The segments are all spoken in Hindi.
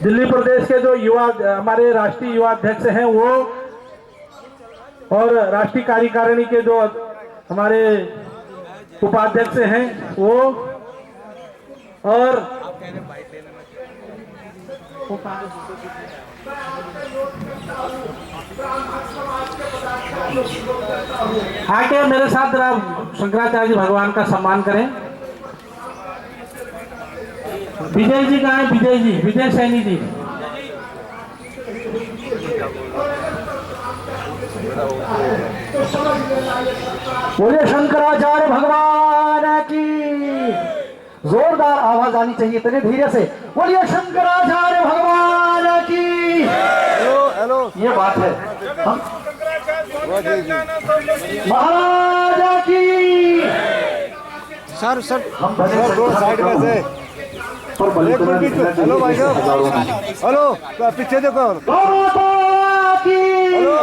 दिल्ली प्रदेश के जो युवा हमारे राष्ट्रीय युवा अध्यक्ष हैं वो और राष्ट्रीय कार्यकारिणी के जो हमारे उपाध्यक्ष हैं वो और आके मेरे साथ जरा शंकराचार्य जी भगवान का सम्मान करें। विजय जी कहाँ है? विजय जी, विजय सैनी जी। बोले शंकराचार्य भगवान की। जोरदार आवाज आनी चाहिए, इतने धीरे से बोलिए शंकराचार्य भगवान की। हेलो हेलो, ये बात है। हम महाराज की। सर सर हम साइड में से एक मिनट। हेलो भाई साहब, हेलो पीछे देखो। हेलो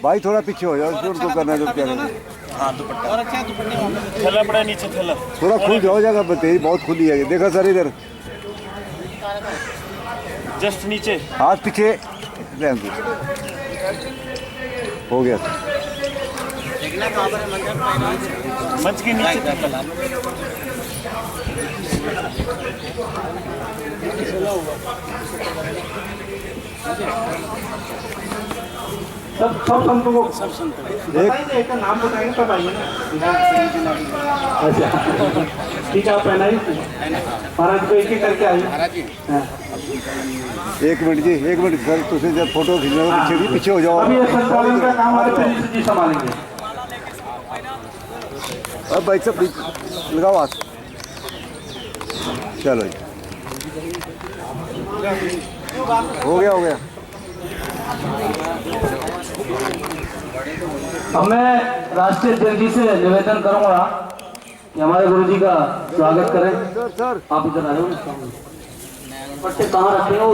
भाई, थोड़ा पीछे हो जाओ, उनको करना है जो क्या करना है। हाँ दुपट्टा और अच्छा दुपट्टे थैला पड़ा नीचे, थैला थोड़ा खुल जाओ, जगह बताइए बहुत खुली है ये। देखा सर इधर जस्ट नीचे, हाथ पीछे हो गया। मंच के नीचे थैला। सब संतों को सब संत एक नाम बताएंगे तब आइए ना। अच्छा ठीक है, आप पहनाइए महाराज को एक करके आइए। एक मिनट जी, एक मिनट सर, तुझे जब फोटो खींचना पीछे हो जाओ। अभी ये संचालन का काम हमारे जी संभालेंगे। अब भाई सब लगाओ हाथ। चलो जी, हो गया हो गया। अब मैं राष्ट्रीय अध्यक्ष जी से निवेदन करूंगा कि हमारे गुरु जी का स्वागत करें। सर सर आप इधर आ जाओ। पट्टे कहाँ रखे हो?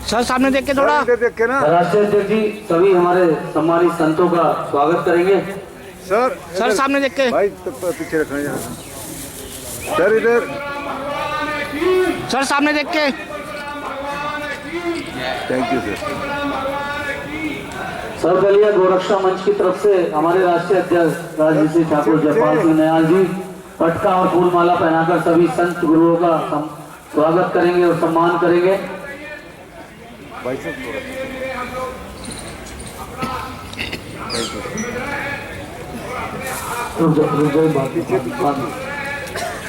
सर सामने देख के थोड़ा। देख के ना राष्ट्रीय अध्यक्ष जी सभी हमारे सम्मानित संतों का स्वागत करेंगे। सर सामने देख के। भाई पीछे रखना है सर, इधर सर सामने देख के। Thank you sir. सर्वदलीय गोरक्षा मंच की तरफ से हमारे राष्ट्रीय अध्यक्ष राजऋषि ठाकुर जयपाल सिंह नयाल जी पटका और फूल माला पहनाकर सभी संत गुरुओं का स्वागत करेंगे और सम्मान करेंगे। भाई साहब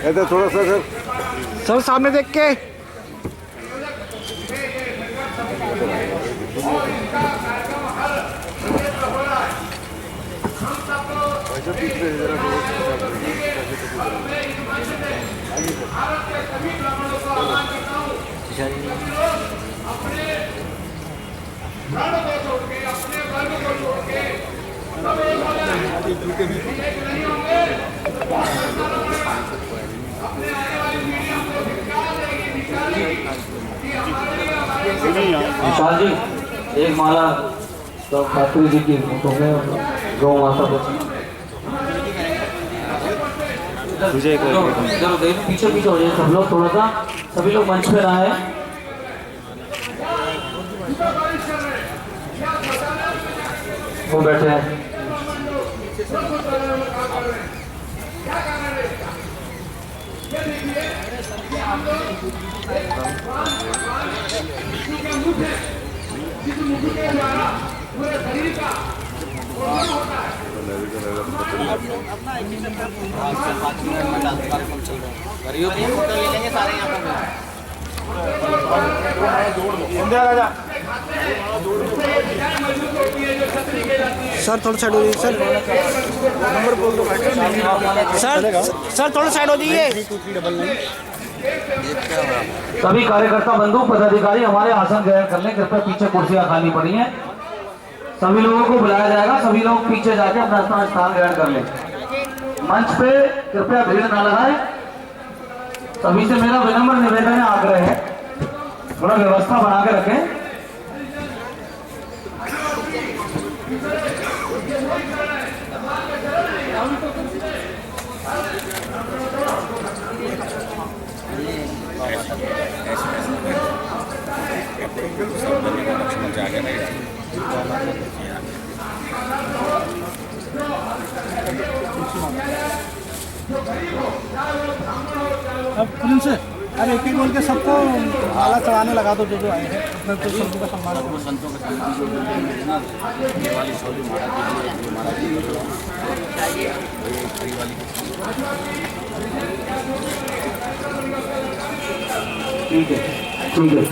इधर थोड़ा सा सर। सर सामने देख के। विशाल जी एक माला तो खात्री जी की फोटो में गौ माता बची। पीछे पीछे हो जाए सब लोग, थोड़ा सा सभी लोग मंच पे आए। वो बैठे हैं। सर थोड़ा साइड हो जाइए सर। नंबर बोल दो सर थोड़ा साइड हो जाइए। सभी कार्यकर्ता बंधु पदाधिकारी हमारे आसन ग्रहण कर लें। कृपया पीछे कुर्सियां खाली पड़ी हैं, सभी लोगों को बुलाया जाएगा। सभी लोग पीछे जाके अपना अपना स्थान ग्रहण कर लें। मंच पे कृपया भीड़ ना लगाएं। सभी से मेरा विनम्र निवेदन है, आग्रह है, थोड़ा व्यवस्था बना के रखें। अब पुलिस से अब एक बोल के सबको आला चढ़ाने लगा दो जो आए हैं अपने तो संतों का सम्मान करो। संतों का सम्मान वाली शौर्य ठीक है ठीक है।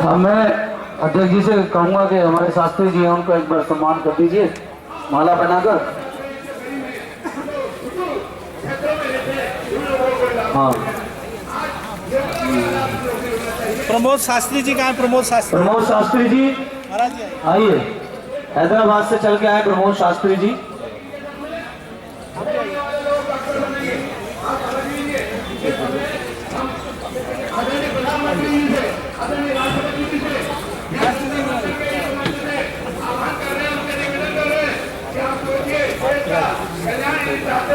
हाँ, मैं अध्यक्ष जी से कहूँगा कि हमारे शास्त्री जी हैं उनको एक बार सम्मान कर दीजिए माला बनाकर। हाँ, प्रमोद शास्त्री जी कहाँ है? प्रमोद शास्त्री प्रमोद शास्त्री जी महाराज जी आइए, हैदराबाद से चल के आए प्रमोद शास्त्री जी।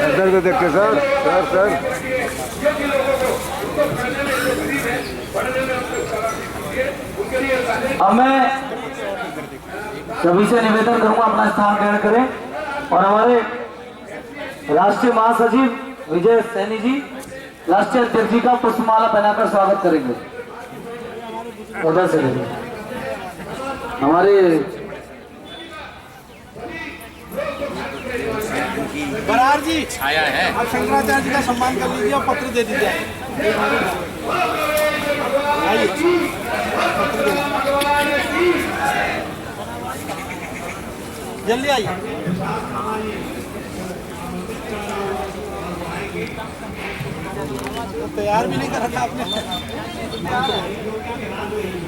इधर को देखते सर सर सर अब मैं सभी से निवेदन करूंगा अपना स्थान ग्रहण करें और हमारे राष्ट्रीय महासचिव विजय सैनी जी राष्ट्रीय अध्यक्ष जी का पुष्पमाला पहनाकर स्वागत करेंगे। उधर से लेंगे हमारे बरार जी छाया है। आप शंकराचार्य जी का सम्मान कर लीजिए और पत्र दे दीजिए। आइए जल्दी आइए। तैयार भी नहीं कर रखा आपने।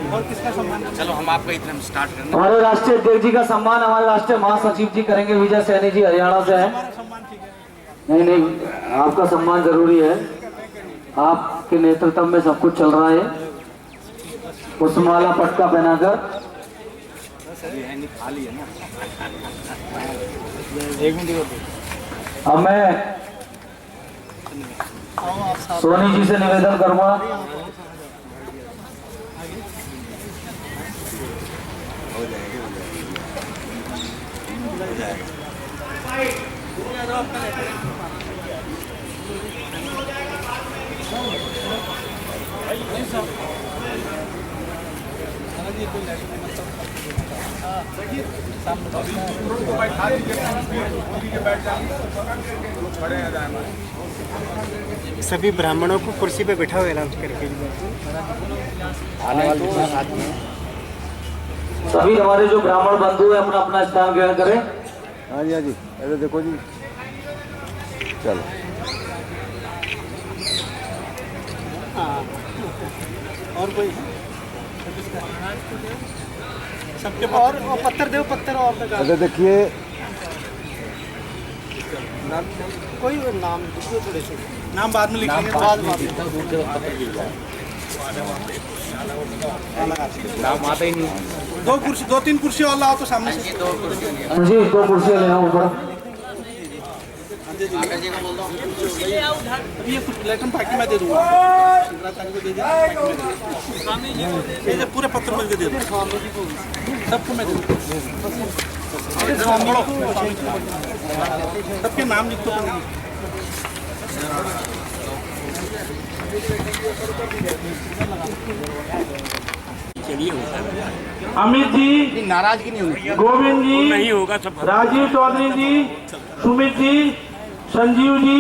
और किसका सम्मान? चलो हम आपका इधर हम स्टार्ट करना। हमारे राष्ट्रीय अध्यक्ष जी का सम्मान हमारे राष्ट्रीय महासचिव जी करेंगे। विजय सैनी जी हरियाणा से है। हमारा सम्मान ठीक है। नहीं नहीं, आपका सम्मान जरूरी है। आपके नेतृत्व में सब कुछ चल रहा है। पुष्पमाला पटका पहनाकर एक मिनट। अब मैं सोनी जी से निवेदन करूंगा सभी ब्राह्मणों को कुर्सी पे बैठा हुआ अनाउंस करके आने वाले आदमी सभी हमारे जो ब्राह्मण बंधु हैं अपना अपना स्थान ग्रहण करें। हाँ जी अरे देखो जी चलो और कोई सबके और पत्थर दो पत्थर और अरे देखिए कोई नाम थोड़े से नाम बाद में लिखेंगे। नाम आता ही नहीं। दो तीन कुर्सी और लाओ तो सामने से। जी, दो कुर्सियां ले आओ ऊपर। ये कुछ लेटन पार्टी में दे दूंगा। शंकराचार्य को दे दिया। ये पूरे पत्र में दे दूंगा। सबको मैं दे दूंगा। सबके नाम लिख दो। अमित जी, नाराजगी नहीं होगी। गोविंद जी, नहीं होगा सब। राजीव चौधरी जी, सुमित जी, संजीव जी,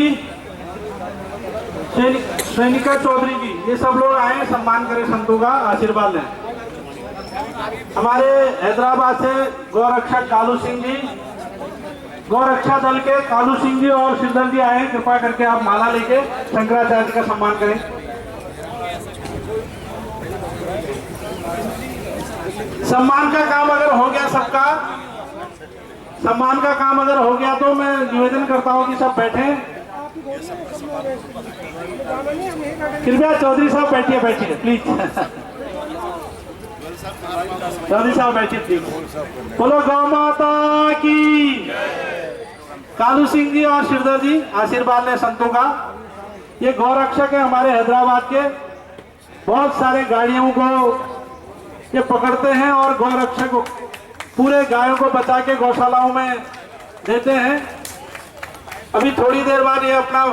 सैनिका चौधरी जी, ये सब लोग आए हैं। सम्मान करें, संतों का आशीर्वाद लें। हमारे हैदराबाद से गौरक्षक कालू सिंह जी, गौरक्षा दल के कालू सिंह जी और सिद्धर जी आए हैं। कृपा करके आप माला लेके शंकराचार्य जी का सम्मान करें। सम्मान का काम अगर हो गया सबका, सम्मान का काम अगर हो गया तो मैं निवेदन करता हूं कि सब बैठे। कृपया चौधरी साहब बैठिए, बैठिए प्लीज। चौधरी साहब बैठिए प्लीज। बोलो गौ माता की। कालू सिंह जी और श्रीधर जी आशीर्वाद लें संतों का। ये गौरक्षक है हमारे हैदराबाद के, बहुत सारे गाड़ियों को ये पकड़ते हैं और गौरक्षक पूरे गायों को बचा के गौशालाओं में देते हैं। अभी थोड़ी देर बाद ये अपना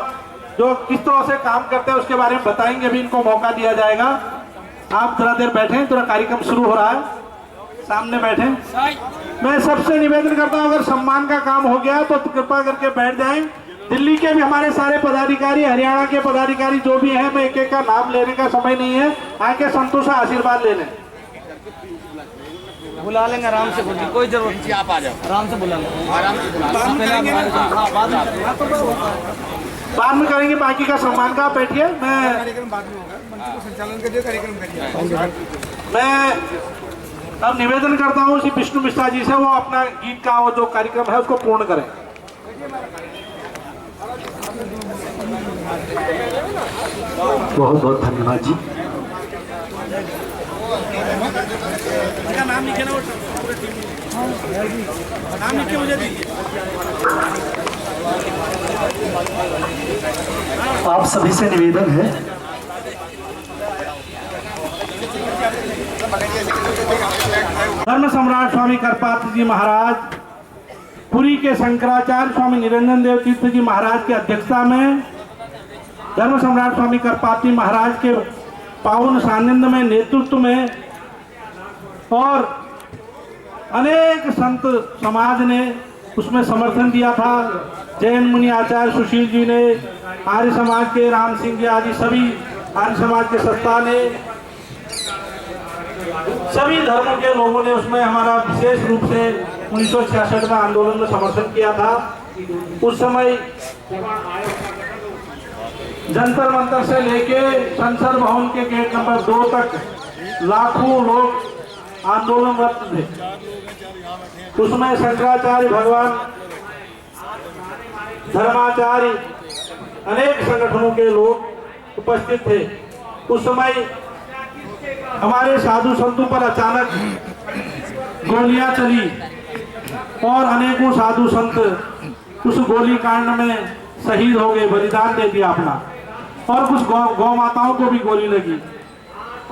जो किस तरह से काम करते हैं उसके बारे में बताएंगे, भी इनको मौका दिया जाएगा। आप थोड़ा देर बैठें, थोड़ा कार्यक्रम शुरू हो रहा है, सामने बैठें। मैं सबसे निवेदन करता हूं अगर सम्मान का काम हो गया तो कृपा करके बैठ जाएं। दिल्ली के भी हमारे सारे पदाधिकारी, हरियाणा के पदाधिकारी जो भी हैं, मैं एक एक का नाम लेने का समय नहीं है, आके संतों से आशीर्वाद ले लें। बुला लेंगे आराम से, कोई जरूरत नहीं, आप आ जाओ, आराम से बुला लेंगे। आराम से बाद में करेंगे बाकी का सम्मान का। बैठिए, मैं अब निवेदन करता हूँ श्री विष्णु मिश्रा जी से, वो अपना गीत का वो जो कार्यक्रम है उसको पूर्ण करें। बहुत बहुत धन्यवाद जी। नाम लिखे ना, नाम लिखे मुझे दीजिए। आप सभी से निवेदन है, धर्म सम्राट स्वामी करपात्र जी महाराज, पुरी के शंकराचार्य स्वामी निरंजन देव तीर्थ जी महाराज की अध्यक्षता में धर्म सम्राट स्वामी करपात्री महाराज के पावन सानिध्य में, नेतृत्व में और अनेक संत समाज ने उसमें समर्थन दिया था। जैन मुनि आचार्य सुशील जी ने, आर्य समाज के राम सिंह जी आदि सभी आर्य समाज के संस्था ने, सभी धर्मों के लोगों ने उसमें हमारा विशेष रूप से 1966 में आंदोलन में समर्थन किया था। उस समय जंतर मंतर से लेके संसद भवन के गेट नंबर 2 तक लाखों लोग आंदोलनरत थे। उसमें शंकराचार्य भगवान, धर्माचार्य, अनेक संगठनों के लोग उपस्थित थे। उस समय हमारे साधु संतों पर अचानक गोलियां चली और अनेकों साधु संत उस गोली कांड में शहीद हो गए, बलिदान दे दिया अपना, और कुछ गौ माताओं को भी गोली लगी।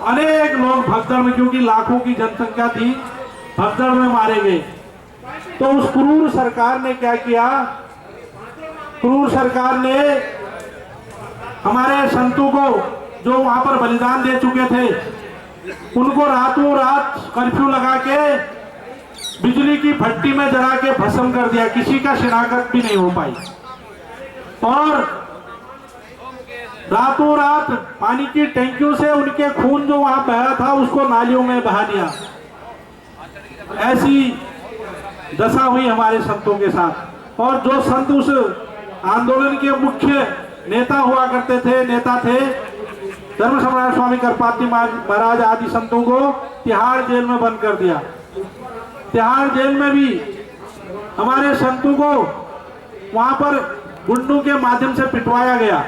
अनेक लोग भगदड़ में, क्योंकि लाखों की जनसंख्या थी, भगदड़ में मारे गए। तो उस क्रूर सरकार ने क्या किया, क्रूर सरकार ने हमारे संतों को जो वहां पर बलिदान दे चुके थे, उनको रातों रात कर्फ्यू लगा के बिजली की भट्टी में जला के भस्म कर दिया, किसी का शिनाख्त भी नहीं हो पाई। और रातों रात पानी की टैंकियों से उनके खून जो वहां बहा था उसको नालियों में बहा दिया। ऐसी दशा हुई हमारे संतों के साथ। और जो संत उस आंदोलन के मुख्य नेता हुआ करते थे, नेता थे, धर्म सम्राट स्वामी करपात्री महाराज आदि संतों को तिहाड़ जेल में बंद कर दिया। तिहाड़ जेल में भी हमारे संतों को वहां पर गुंडों के माध्यम से पिटवाया गया।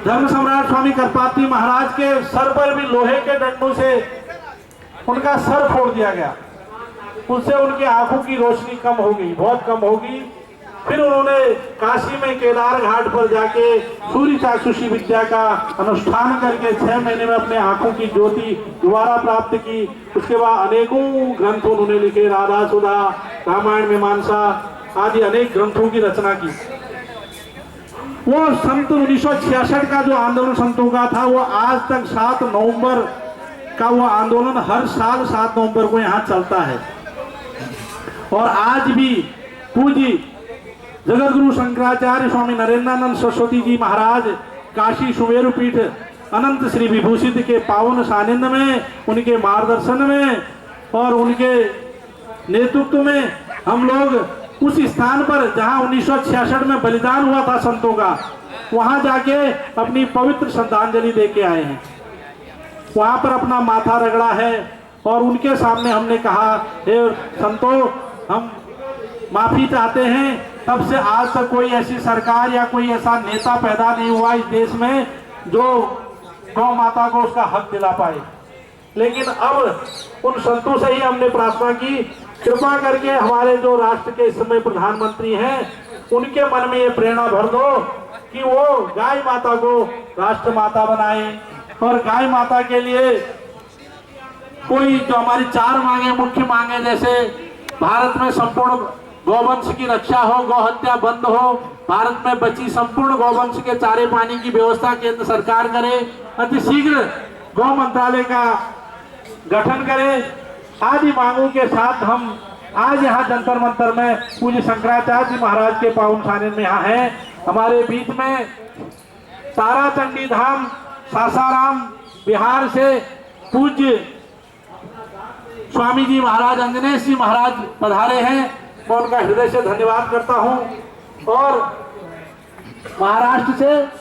धर्म सम्राट स्वामी करपात्री महाराज के सर पर भी लोहे के डंडों से उनका सर फोड़ दिया गया। उससे उनकी आंखों की रोशनी कम हो गई, बहुत कम हो गई। फिर उन्होंने काशी में केदार घाट पर जाके सूर्य चाक्षुषी विद्या का अनुष्ठान करके 6 महीने में अपने आंखों की ज्योति दोबारा प्राप्त की। उसके बाद अनेकों ग्रंथ उन्होंने लिखे, राधा सुधा, रामायण मीमांसा आदि अनेक ग्रंथों की रचना की। वो संत 1966 का जो आंदोलन संतों का था, वो आज तक 7 नवंबर का वो आंदोलन हर साल 7 नवंबर को यहाँ चलता है। और आज भी पूज्य जगत गुरु शंकराचार्य स्वामी नरेंद्रानंद सरस्वती जी महाराज काशी सुमेरु पीठ अनंत श्री विभूषित के पावन सानिध्य में, उनके मार्गदर्शन में और उनके नेतृत्व में हम लोग उस स्थान पर जहां 1966 में बलिदान हुआ था संतों का, वहां जाके अपनी पवित्र श्रद्धांजलि दे के आए हैं। वहां पर अपना माथा रगड़ा है और उनके सामने हमने कहा, हे संतों, हम माफी चाहते हैं। तब से आज तक कोई ऐसी सरकार या कोई ऐसा नेता पैदा नहीं हुआ इस देश में जो गौ माता को उसका हक दिला पाए। लेकिन अब उन संतों से ही हमने प्रार्थना की, कृपा करके हमारे जो राष्ट्र के इस समय प्रधानमंत्री हैं, उनके मन में ये प्रेरणा भर दो कि वो गाय माता को राष्ट्र माता बनाए और गाय माता के लिए कोई जो हमारी 4 मांगे, मुख्य मांगे, जैसे भारत में संपूर्ण गौवंश की रक्षा हो, गौ हत्या बंद हो, भारत में बची संपूर्ण गौवंश के चारे पानी की व्यवस्था केंद्र सरकार करे, अतिशीघ्र गौ मंत्रालय का गठन करे, आदि मांगों के साथ हम आज यहाँ जंतर मंतर में पूज्य शंकराचार्य जी महाराज के पावन सानिध्य में यहाँ हैं। हमारे बीच में तारा चंडी धाम सासाराम बिहार से पूज्य स्वामी जी महाराज अंजनेश जी महाराज पधारे हैं। मैं उनका हृदय से धन्यवाद करता हूं। और महाराष्ट्र से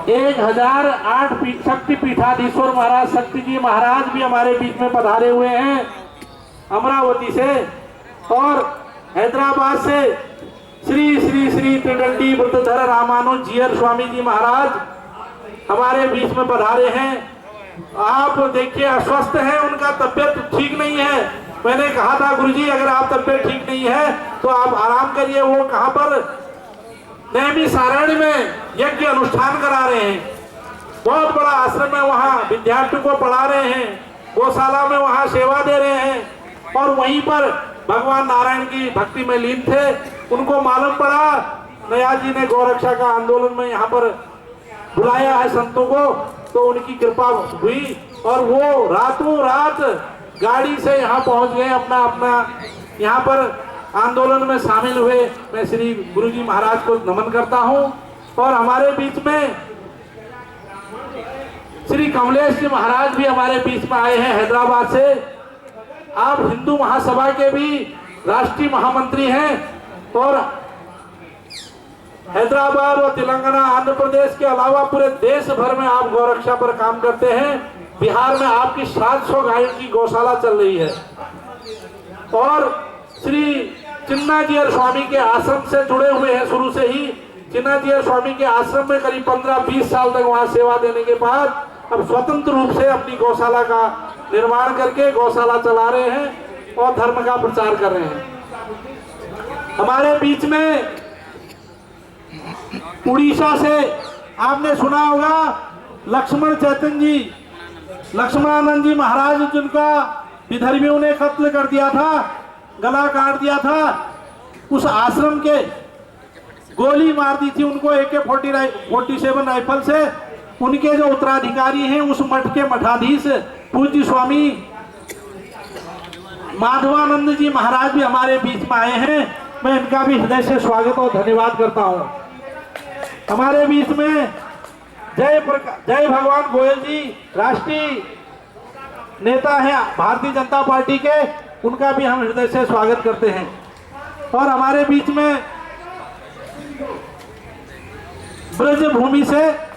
1008 शक्ति पीठाधीश्वर महाराज शक्ति जी महाराज भी हमारे बीच में पधारे हुए हैं अमरावती से। और हैदराबाद से श्री श्री श्री त्रिदंडी बुद्धधर रामानुज जीयर स्वामी जी महाराज हमारे बीच में पधारे हैं। आप देखिए अस्वस्थ हैं, उनका तबियत ठीक नहीं है। मैंने कहा था गुरुजी अगर आप तबियत ठीक नहीं है तो आप आराम करिए। वो कहां पर नैमी सारणी में यज्ञ अनुष्ठान करा रहे हैं, बहुत बड़ा आश्रम है, वहाँ विद्यार्थियों को पढ़ा रहे हैं, गौशाला में वहाँ सेवा दे रहे हैं। और वहीं पर भगवान नारायण की भक्ति में लीन थे। उनको मालूम पड़ा नया जी ने गौरक्षा का आंदोलन में यहाँ पर बुलाया है संतों को, तो उनकी कृपा हुई और वो रातों रात गाड़ी से यहाँ पहुँच गए, अपना अपना यहाँ पर आंदोलन में शामिल हुए। मैं श्री गुरुजी महाराज को नमन करता हूँ। और हमारे बीच में श्री कमलेश जी महाराज भी हमारे बीच में आए हैं हैदराबाद से। आप हिंदू महासभा के भी राष्ट्रीय महामंत्री हैं और हैदराबाद और तेलंगाना आंध्र प्रदेश के अलावा पूरे देश भर में आप गौरक्षा पर काम करते हैं। बिहार में आपकी 700 गायों की गौशाला चल रही है। और श्री चिन्नाजीयर स्वामी के आश्रम से जुड़े हुए हैं शुरू से ही। चिन्नाजीयर स्वामी के आश्रम में करीब 15-20 साल तक वहां सेवा देने के बाद अब स्वतंत्र रूप से अपनी गौशाला का निर्माण करके गौशाला चला रहे हैं और धर्म का प्रचार कर रहे हैं। हमारे बीच में उड़ीसा से आपने सुना होगा लक्ष्मण चैतन्य जी, लक्ष्मणानंद जी महाराज, जिनका विधर्मियों ने कत्ल कर दिया था, गला काट दिया था, उस आश्रम के गोली मार दी थी उनको AK-47 राइफल से। उनके जो उत्तराधिकारी हैं उस मठ के मठाधीश पूज्य स्वामी माधवानंद जी महाराज भी हमारे बीच में आए हैं। मैं इनका भी हृदय से स्वागत और धन्यवाद करता हूं। हमारे बीच में जय भगवान गोयल जी राष्ट्रीय नेता हैं भारतीय जनता पार्टी के, उनका भी हम हृदय से स्वागत करते हैं। और हमारे बीच में ब्रज भूमि से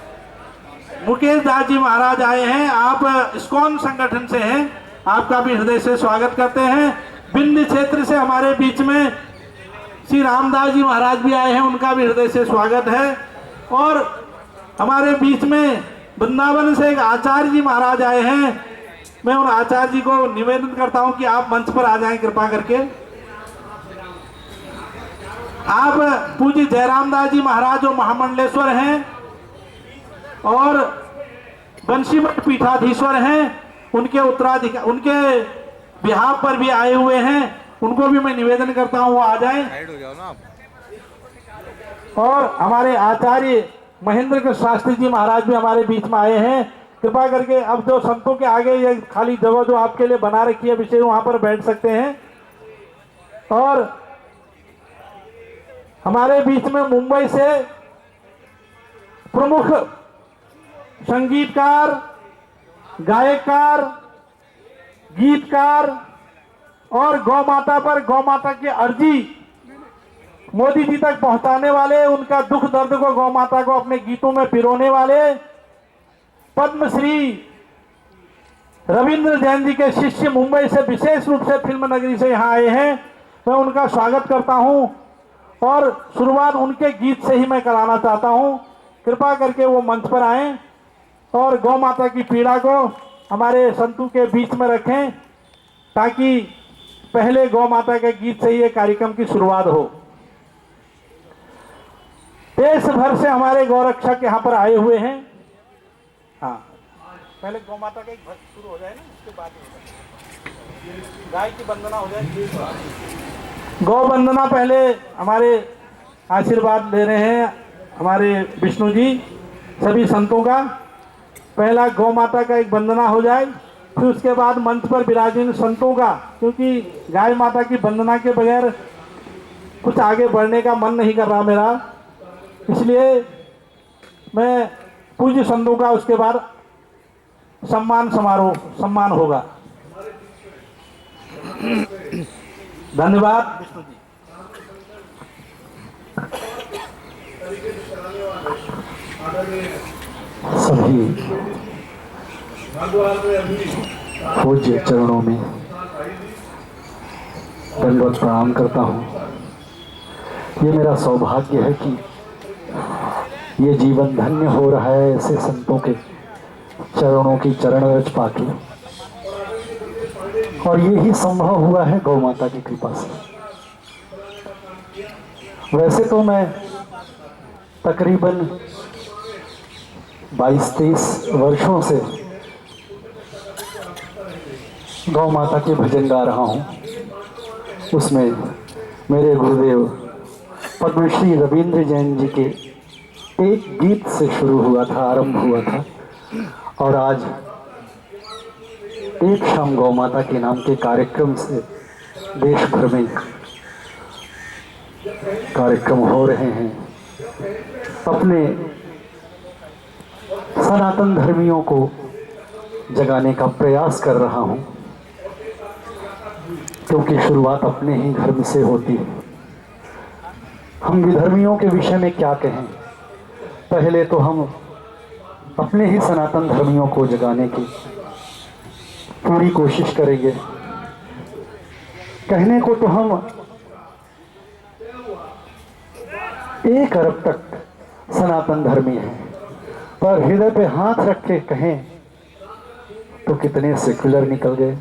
मुकेश दास जी महाराज आए हैं। आप इस्कॉन संगठन से हैं, आपका भी हृदय से स्वागत करते हैं। बिंद क्षेत्र से हमारे बीच में श्री रामदास जी महाराज भी आए हैं, उनका भी हृदय से स्वागत है। और हमारे बीच में वृंदावन से एक आचार्य जी महाराज आए हैं। मैं उन आचार्य जी को निवेदन करता हूं कि आप मंच पर आ जाएं कृपा करके। आप पूज्य जयराम दास जी महाराज जो महामंडलेश्वर हैं और बंशीमठ पीठाधीश्वर हैं, उनके उत्तराधिकारी, उनके बिहाफ पर भी आए हुए हैं। उनको भी मैं निवेदन करता हूं वो आ जाएं। और हमारे आचार्य महेंद्र कृष्ण शास्त्री जी महाराज भी हमारे बीच में आए हैं। कृपा करके अब जो संतों के आगे ये खाली जगह जो आपके लिए बना रखी है विषय, वहां पर बैठ सकते हैं। और हमारे बीच में मुंबई से प्रमुख संगीतकार, गायककार, गीतकार और गौ माता पर गौ माता की अर्जी मोदी जी तक पहुंचाने वाले, उनका दुख दर्द को गौ माता को अपने गीतों में पिरोने वाले पद्मश्री रविंद्र जैन जी के शिष्य मुंबई से विशेष रूप से फिल्म नगरी से यहाँ आए हैं। मैं उनका स्वागत करता हूँ और शुरुआत उनके गीत से ही मैं कराना चाहता हूँ। कृपा करके वो मंच पर आएं और गौ माता की पीड़ा को हमारे संतों के बीच में रखें, ताकि पहले गौ माता के गीत से ये कार्यक्रम की शुरुआत हो। देश भर से हमारे गौरक्षक यहाँ पर आए हुए हैं। हाँ, पहले गौ माता का एक भक्त शुरू हो जाए ना, उसके बाद गाय की वंदना हो जाए। गौ वंदना पहले हमारे आशीर्वाद ले रहे हैं हमारे विष्णु जी सभी संतों का। पहला गौ माता का एक वंदना हो जाए, फिर उसके बाद मंच पर विराजीन संतों का, क्योंकि गाय माता की वंदना के बगैर कुछ आगे बढ़ने का मन नहीं कर रहा मेरा, इसलिए मैं पूज्य संतों का उसके बाद सम्मान समारोह सम्मान होगा। धन्यवाद विष्णु जी। सभी पूज्य चरणों में दंडवत प्रणाम करता हूँ। ये मेरा सौभाग्य है कि ये जीवन धन्य हो रहा है ऐसे संतों के चरणों की चरण रज पाके, और यही संभव हुआ है गौ माता की कृपा से। वैसे तो मैं तकरीबन 22-23 वर्षों से गौ माता के भजन गा रहा हूँ। उसमें मेरे गुरुदेव पद्मश्री रविंद्र जैन जी के एक गीत से शुरू हुआ था, आरंभ हुआ था, और आज एक शाम गौ माता के नाम के कार्यक्रम से देश भर में कार्यक्रम हो रहे हैं। अपने सनातन धर्मियों को जगाने का प्रयास कर रहा हूं, क्योंकि शुरुआत अपने ही धर्म से होती है। हम विधर्मियों के विषय में क्या कहें, पहले तो हम अपने ही सनातन धर्मियों को जगाने की पूरी कोशिश करेंगे। कहने को तो हम 1 अरब तक सनातन धर्मी हैं, पर हृदय पे हाथ रख के कहें तो कितने सेक्युलर निकल गए।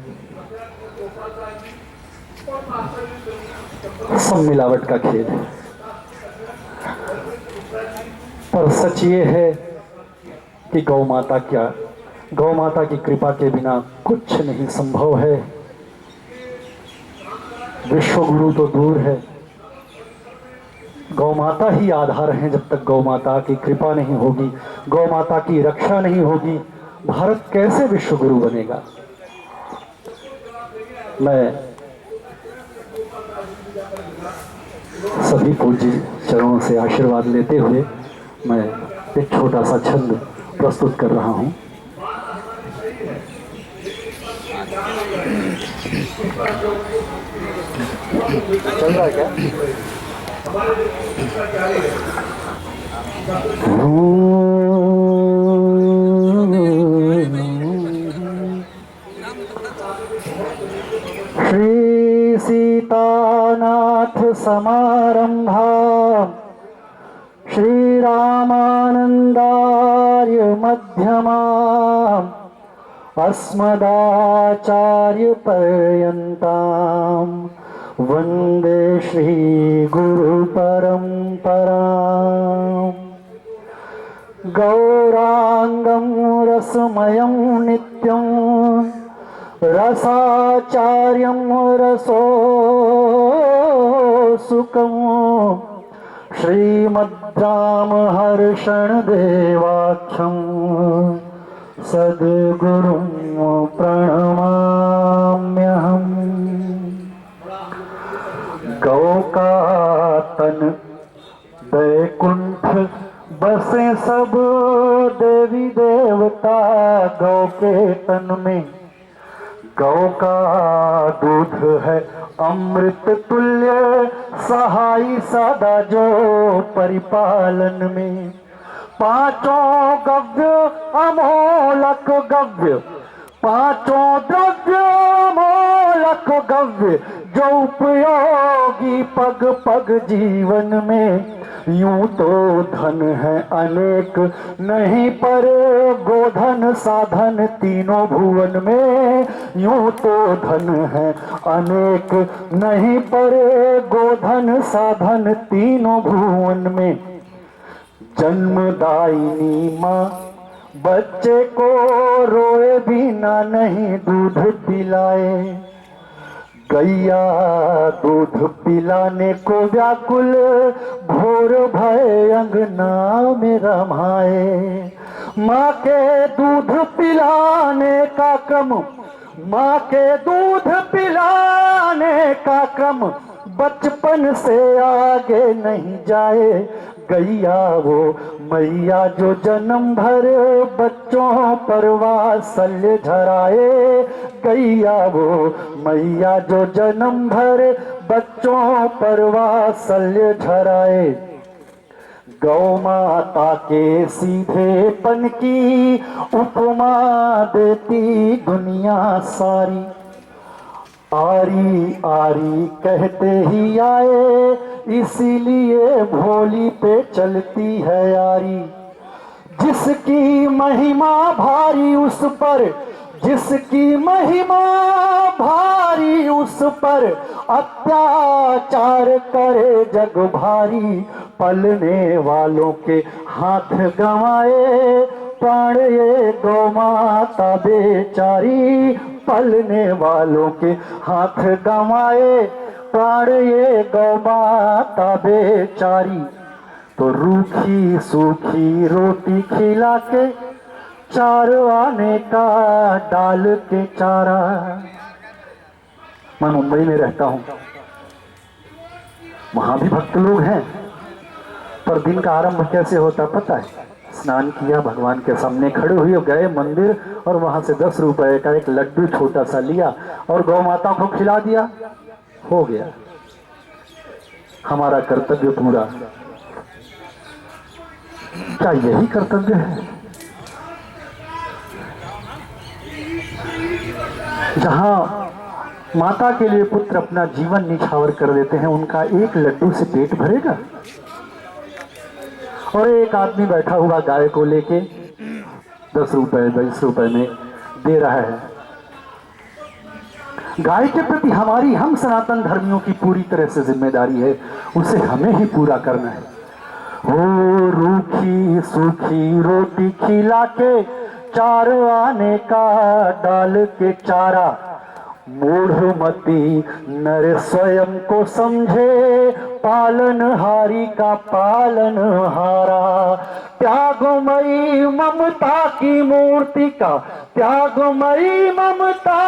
सब मिलावट का खेल है। पर सच ये है कि गौ माता की कृपा के बिना कुछ नहीं संभव है। विश्व गुरु तो दूर है, गौ माता ही आधार है। जब तक गौ माता की कृपा नहीं होगी, गौ माता की रक्षा नहीं होगी, भारत कैसे विश्व गुरु बनेगा। मैं सभी पूज्य चरणों से आशीर्वाद लेते हुए मैं एक छोटा सा छंद प्रस्तुत कर रहा हूं। चल रहा है क्या? श्री सीतानाथ समारंभा श्री रामानंदार्य मध्यमा अस्मदाचार्य पर्यन्तां वंदे श्री गुरु परंपराम्। गौरांगं रसमयं नित्यं रसाचार्यं रसोसुकं श्रीमद्रामहर्षण देवाख्यं सद्गुरुं प्रणमाम्यहम्। गौ का तन बैकुंठ बसे सब देवी देवता गौ के तन में। गौ का दूध है अमृत तुल्य सहाय सदा जो परिपालन में। पांचों गव्य अमोलक गव्य, पांचों द्रव्य अमोलक गव्य जो उपयोगी पग पग जीवन में। यूं तो धन है अनेक नहीं पर गोधन साधन तीनों भुवन में। यूं तो धन है अनेक नहीं पर गोधन साधन तीनों भुवन में। जन्मदायिनी माँ बच्चे को रोए बिना नहीं दूध पिलाए। गैया दूध पिलाने को व्याकुल भोर भय अंगना में रमाए। माँ के दूध पिलाने का क्रम, माँ के दूध पिलाने का क्रम बचपन से आगे नहीं जाए। गैया वो मैया जो जन्म भर बच्चों पर वात्सल्य झराए। गैया वो मैया जो जन्म भर बच्चों पर वात्सल्य झराए। गौ माता के सीधेपन की उपमा देती दुनिया सारी। आरी आरी कहते ही आए इसीलिए भोली पे चलती है यारी। जिसकी महिमा भारी उस पर, जिसकी महिमा भारी उस पर अत्याचार करे जग भारी। पलने वालों के हाथ गंवाए प्राण ये गौ माता बेचारी। पलने वालों के हाथ गंवाए प्राण ये गौ माता बेचारी। तो रूखी सूखी रोटी खिला के चारवाने का डाल के चारा। मैं मुंबई में रहता हूं, वहां भी भक्त लोग हैं, पर दिन का आरंभ कैसे होता पता है? स्नान किया, भगवान के सामने खड़े हुए, गए मंदिर और वहां से 10 रुपए का एक लड्डू छोटा सा लिया और गौ माता को खिला दिया, हो गया हमारा कर्तव्य पूरा। क्या यही कर्तव्य है? जहां माता के लिए पुत्र अपना जीवन निछावर कर देते हैं, उनका एक लड्डू से पेट भरेगा? और एक आदमी बैठा हुआ गाय को लेके 10 रुपए 20 रुपए में दे रहा है। गाय के प्रति हमारी, हम सनातन धर्मियों की पूरी तरह से जिम्मेदारी है, उसे हमें ही पूरा करना है। हो रूखी सूखी रोटी खिला के चारवाने का डाल के चारा। मूढ़मती नर स्वयं को समझे पालनहारी का पालनहारा। त्यागमयी ममता की मूर्ति का, त्यागमयी ममता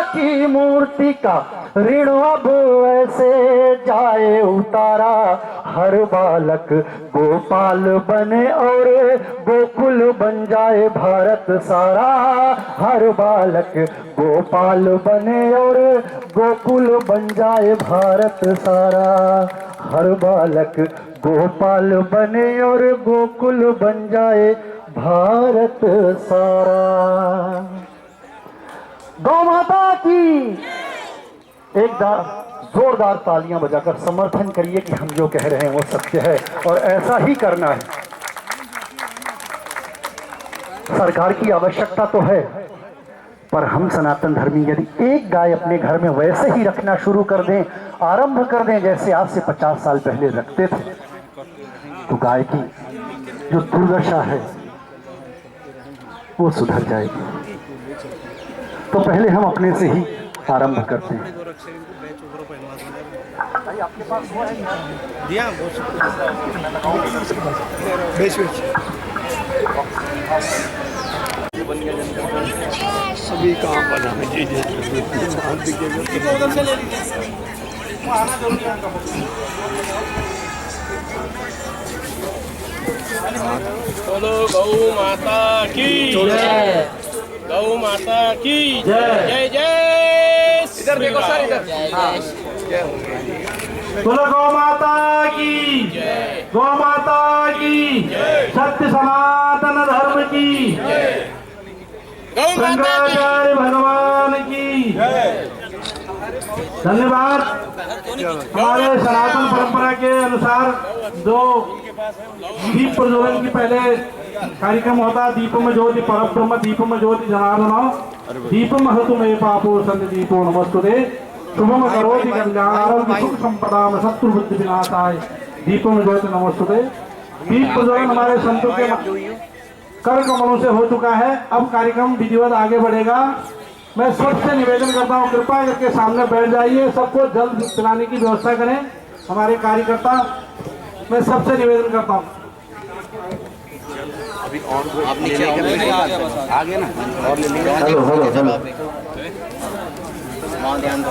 की मूर्ति का ऋण अब ऐसे जाए उतारा। हर बालक गोपाल बने और गोकुल बन जाए भारत सारा। हर बालक गोपाल बने और गोकुल बन जाए भारत सारा। हर बालक गोपाल बने और गोकुल बन जाए भारत सारा। गौ माता की एक जोरदार तालियां बजाकर समर्थन करिए कि हम जो कह रहे हैं वो सत्य है और ऐसा ही करना है। सरकार की आवश्यकता तो है, पर हम सनातन धर्मी यदि एक गाय अपने घर में वैसे ही रखना शुरू कर दें, आरंभ कर दें जैसे आज से 50 साल पहले रखते थे, तो गाय की जो दुर्दशा है वो सुधर जाएगी। तो पहले हम अपने से ही आरंभ करते हैं। आपके पास वो है दिया सभी काम बना बोलो गौ माता की जय, गौ माता की जय जय जय। इधर देखो सर, इधर बोलो गौ माता की जय, गौ माता की जय, सत्य सनातन धर्म की जय, गौ माता की शंकराचार्य भगवान की जय। धन्यवाद। हमारे सनातन परंपरा के अनुसार जो दीप प्रज्वलन की पहले कार्यक्रम होता है, दीप में ज्योति परब्रह्म दीप में ज्योति जनार्दन दीपम हतु में पापो संत दीपो नमस्तुते शुभम करोति कल्याणम सुख संपदाम शत्रु बुद्धि विनाशाय दीपम ज्योति नमस्तुते। दीप प्रज्वलन हमारे संतों के कर कमलों से हो चुका है। अब कार्यक्रम विधिवत आगे बढ़ेगा। मैं सबसे निवेदन करता हूँ, कृपया करके सामने बैठ जाइए, सबको जल्द पिलाने की व्यवस्था करें हमारे कार्यकर्ता। मैं सबसे निवेदन करता हूँ। आप नीचे आगे ना और ले लेंगे। हेलो हेलो हेलो वहाँ ध्यान दो।